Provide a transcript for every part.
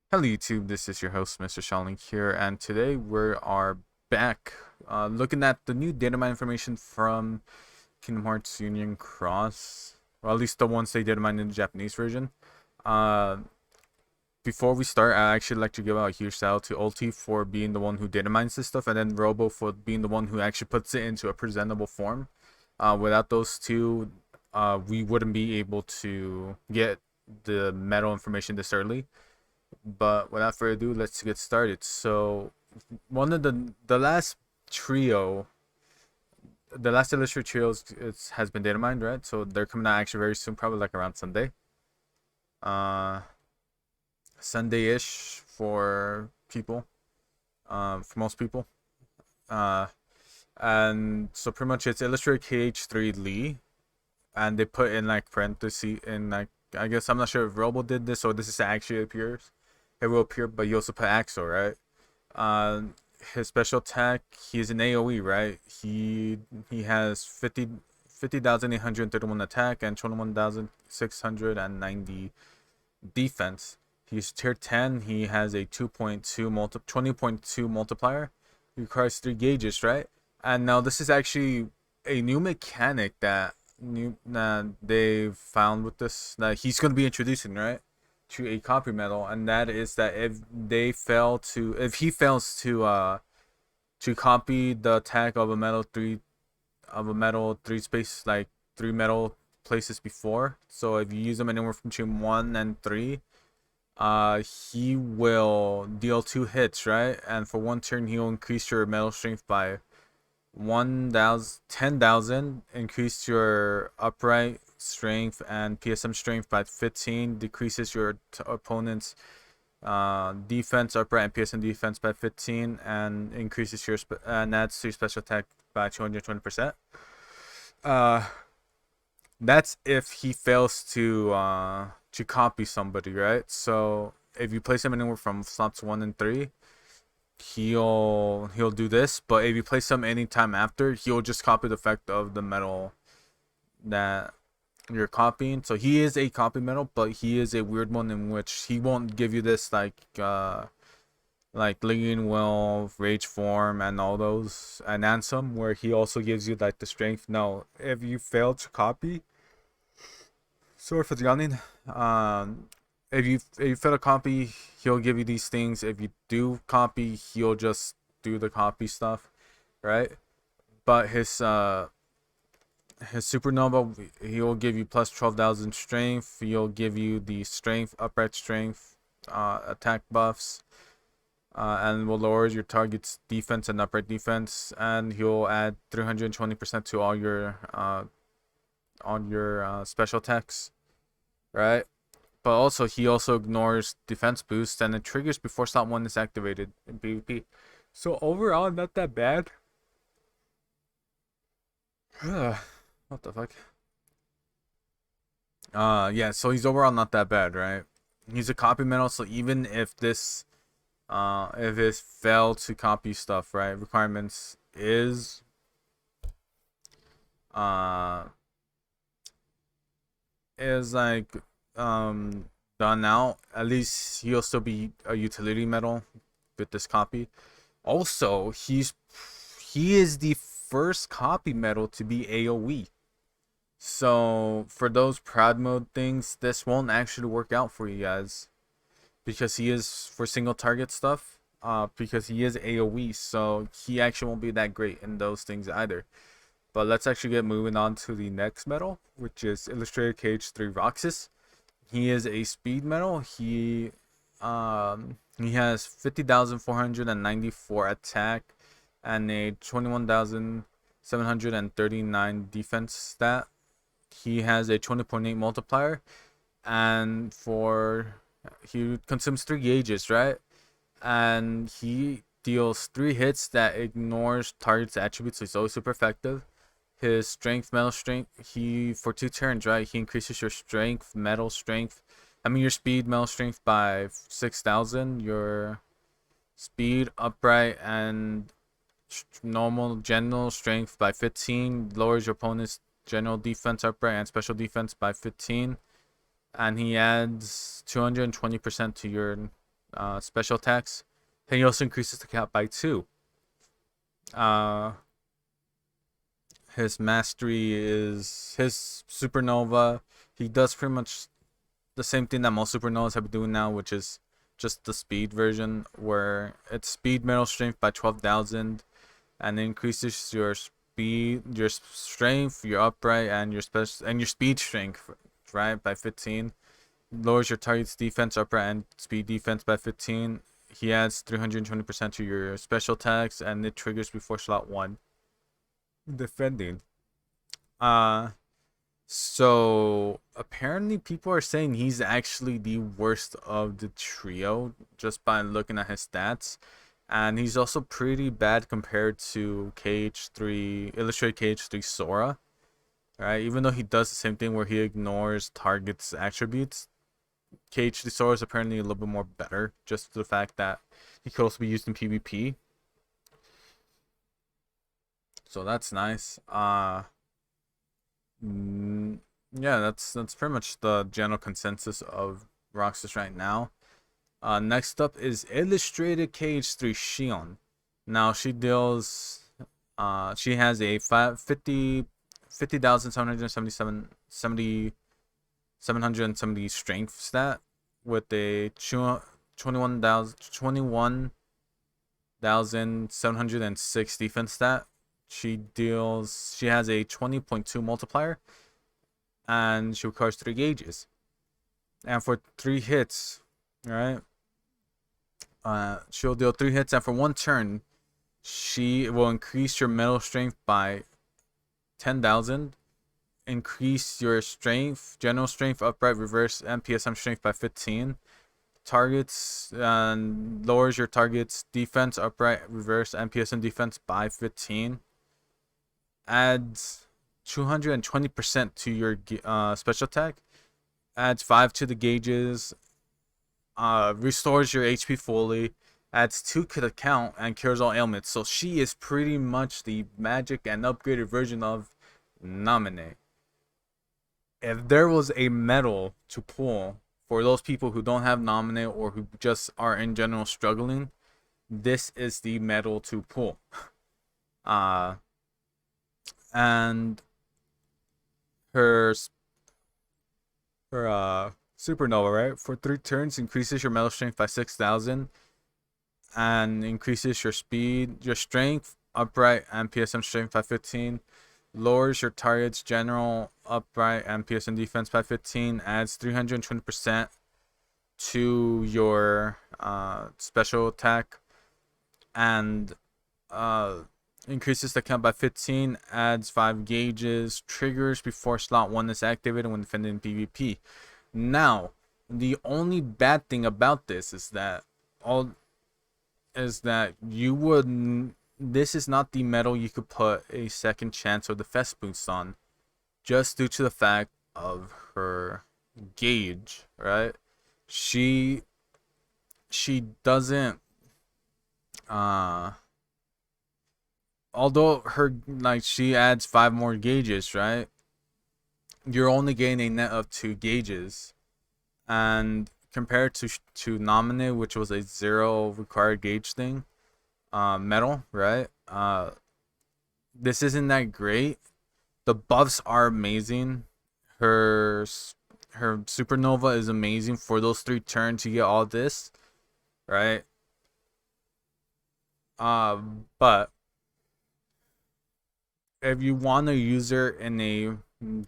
Hello YouTube, this is your host Mr. Xion here, and today we are back looking at the new data mine information from Kingdom Hearts Union Cross, or at least the ones they data mine in the Japanese version. Uh, Before we start, I actually like to give out a huge shout out to Ulti for being the one who data mines this stuff, and then Robo for being the one who actually puts it into a presentable form. Without those two, we wouldn't be able to get the metal information this early. But without further ado, let's get started. So, one of the last trio, the last illustrator trios, has been data mined, right? So they're coming out actually very soon, probably like around Sunday. Uh, Sunday-ish for people, for most people. Uh, and so pretty much it's illustrator KH3 Lee, and they put in like parentheses in like I guess I'm not sure if Robo did this or this is actually appears. It will appear, but you also put Axel, right? Uh, his special attack, he's an AoE, right? He has 50,831 attack and 21,690 defense. He's tier 10. He has a 20.2 multiplier. He requires 3 gauges, right? And now this is actually a new mechanic that they've found with this that he's going to be introducing, right? To a copy metal, and that is that if he fails to copy the attack of a metal three space like three metal places before, so if you use them anywhere from between 1 and 3, he will deal 2 hits, right? And for 1 turn he'll increase your metal strength by 10,000, increase your upright strength and PSM strength by 15, decreases your opponent's defense, upright and PSM defense by 15, and increases your and adds to your special attack by 220%. That's if he fails to copy somebody, right? So if you place him anywhere from slots 1 and 3, he'll do this, but if you place him anytime after, he'll just copy the effect of the metal that you're copying. So he is a copy metal, but he is a weird one in which he won't give you this like Lingering Will, Rage Form, and all those, and Ansem, where he also gives you like the strength. No, if you fail to copy, sorry for the yawning. If you fail to copy, he'll give you these things. If you do copy, he'll just do the copy stuff, right? But his supernova, he'll give you plus 12,000 strength. He'll give you the strength, upright strength, attack buffs, and will lower your target's defense and upright defense. And he'll add 320% to all your special attacks, right? But also he also ignores defense boost, and it triggers before slot 1 is activated in PvP. So overall, not that bad. What the fuck? Yeah, so he's overall not that bad, right? He's a copy metal, so even if it failed to copy stuff, right? Requirements uh is like done out. At least he'll still be a utility metal with this copy. Also, he is the first copy metal to be AoE. So for those proud mode things, this won't actually work out for you guys because he is for single target stuff. Because he is AoE, so he actually won't be that great in those things either. But let's actually get moving on to the next metal, which is Illustrator KH3 Roxas. He is a speed metal. He has 50,494 attack and a 21,739 defense stat. He has a 20.8 multiplier, and he consumes 3 gauges, right? And he deals 3 hits that ignores target's attributes, so he's always super effective. His strength, metal strength, he for 2 turns, right? He increases your strength, metal strength. I mean your speed, metal strength by 6,000. Your speed, upright, and normal general strength by 15. Lowers your opponent's general defense, upright, and special defense by 15. And he adds 220% to your special attacks. And he also increases the cap by 2. Uh, his mastery is his supernova. He does pretty much the same thing that most supernovas have been doing now, which is just the speed version, where it's speed metal strength by 12,000, and it increases your speed, your strength, your upright, and your special and your speed strength, right, by 15. Lowers your target's defense, upright, and speed defense by 15. He adds 320% to your special attacks, and it triggers before slot 1. Defending. Uh, so apparently people are saying he's actually the worst of the trio just by looking at his stats. And he's also pretty bad compared to KH3, Illustrated KH3 Sora. Right? Even though he does the same thing where he ignores targets' attributes, KH3 Sora is apparently a little bit more better, just the fact that he could also be used in PvP. So that's nice. Yeah, that's pretty much the general consensus of Roxas right now. Next up is Illustrated KH3 Xion. Now she deals, she has a 50,777 770 strength stat with a 21,706 defense stat. She has a 20.2 multiplier, and she requires 3 gauges. And for 3 hits, right? She'll deal 3 hits, and for 1 turn, she will increase your metal strength by 10,000, increase your strength, general strength, upright, reverse, and PSM strength by 15. Targets and lowers your target's defense, upright, reverse, and PSM defense by 15. Adds 220% to your special attack. Adds 5 to the gauges. Restores your HP fully. Adds 2 to the count and cures all ailments. So she is pretty much the magic and upgraded version of Naminé. If there was a medal to pull for those people who don't have Naminé or who just are in general struggling, this is the medal to pull. And her supernova, right, for 3 turns increases your metal strength by 6,000 and increases your speed, your strength, upright, and PSM strength by 15. Lowers your target's general, upright, and PSM defense by 15. Adds 320% to your special attack, and increases the count by 15. Adds 5 gauges. Triggers before slot 1 is activated when defending PvP. Now, the only bad thing about this is that this is not the medal you could put a second chance or the fest boost on, just due to the fact of her gauge, right? She doesn't although her, like, she adds 5 more gauges, right? You're only getting a net of 2 gauges, and compared to Naminé, which was a 0 required gauge thing, metal, right? This isn't that great. The buffs are amazing. Her supernova is amazing. For those 3 turns you get all this, right? But if you want to use her in a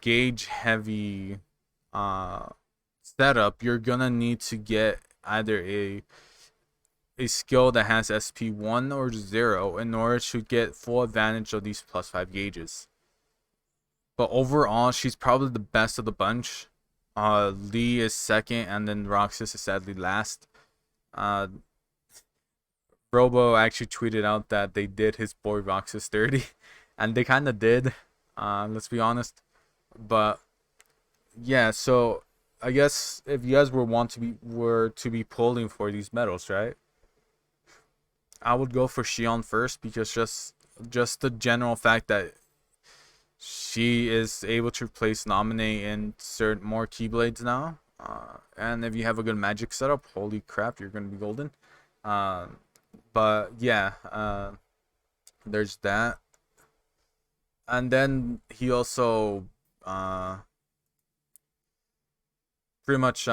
gauge heavy setup, you're gonna need to get either a skill that has SP 1 or 0 in order to get full advantage of these plus 5 gauges. But overall, she's probably the best of the bunch. Lee is second, and then Roxas is sadly last. Robo actually tweeted out that they did his boy Roxas 30, and they kind of did. Let's be honest. But yeah, so I guess if you guys were to be pulling for these medals, right? I would go for Xion first, because just the general fact that she is able to replace Naminé in certain more Keyblades now. And if you have a good magic setup, holy crap, you're gonna be golden. Uh, but yeah, there's that. And then he also uh, pretty much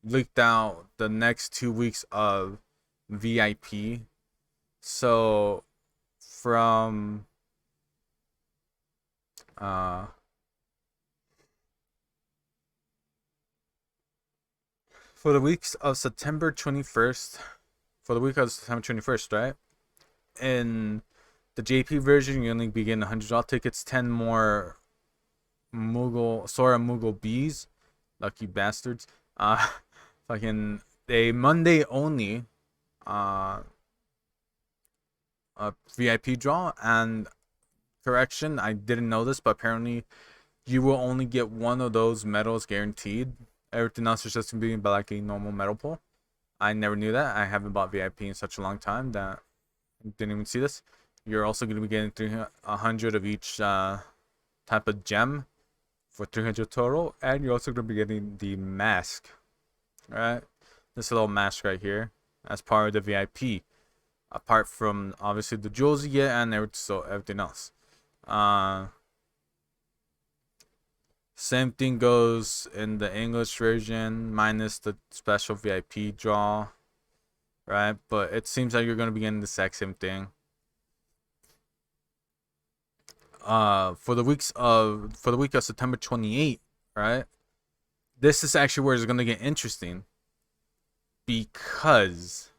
leaked out the next 2 weeks of VIP. So from uh, for the weeks of September 21st, for the week of September 21st, right? In the JP version, you only begin 100 draw tickets, 10 more Sora Moogle bees, lucky bastards. Fucking a Monday only uh a VIP draw. And correction, I didn't know this, but apparently you will only get one of those medals guaranteed. Everything else is just gonna be like a normal medal pool. I never knew that. I haven't bought VIP in such a long time that I didn't even see this. You're also going to be getting 300 of each type of gem for 300 total, and you're also going to be getting the mask, right? This little mask right here as part of the VIP, apart from obviously the jewels you get and everything else. Same thing goes in the English version, minus the special VIP draw, right? But it seems like you're going to be getting the exact same thing. For the week of September 28th, right? This is actually where it's going to get interesting, because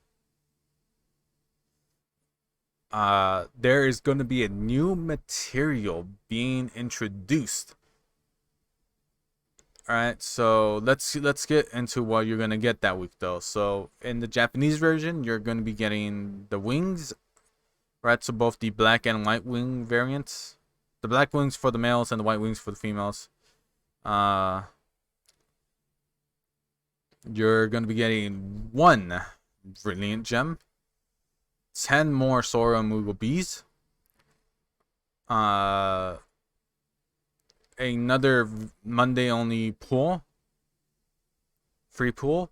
there is going to be a new material being introduced. All right, so let's get into what you're gonna get that week, though. So in the Japanese version, you're gonna be getting the wings, right? So both the black and white wing variants, the black wings for the males and the white wings for the females. You're gonna be getting one brilliant gem, 10 more Sora Moogle bees, another Monday only pool, free pool,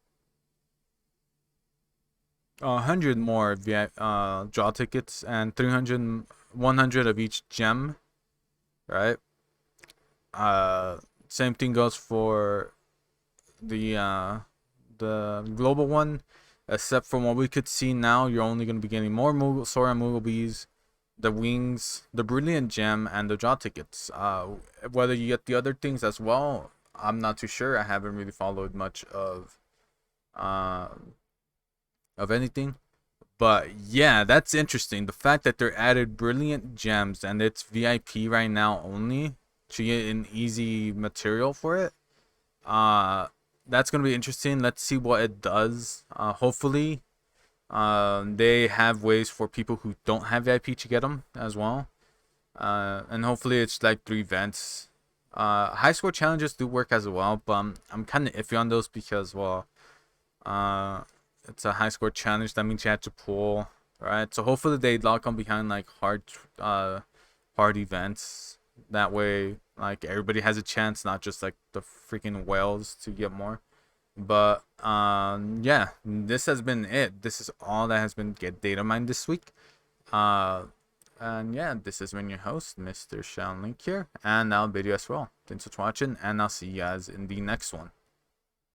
100 more draw tickets, and 100 of each gem, right? Same thing goes for the global one, except from what we could see now, you're only going to be getting more Sora Moogle bees, the wings, the brilliant gem, and the draw tickets. Whether you get the other things as well, I'm not too sure. I haven't really followed much of anything. But yeah, that's interesting. The fact that they're added brilliant gems and it's VIP right now only to get an easy material for it. That's gonna be interesting. Let's see what it does. Hopefully, they have ways for people who don't have VIP to get them as well. And hopefully it's like 3 events. High score challenges do work as well, but I'm kind of iffy on those because, well, it's a high score challenge. That means you have to pull, right? So hopefully they lock on behind like hard events. That way, like, everybody has a chance, not just like the freaking whales to get more. But yeah, this has been it. This is all that has been get data mined this week. And yeah, this has been your host, Mr. Xion here, and I'll bid you as well. Thanks for watching, and I'll see you guys in the next one.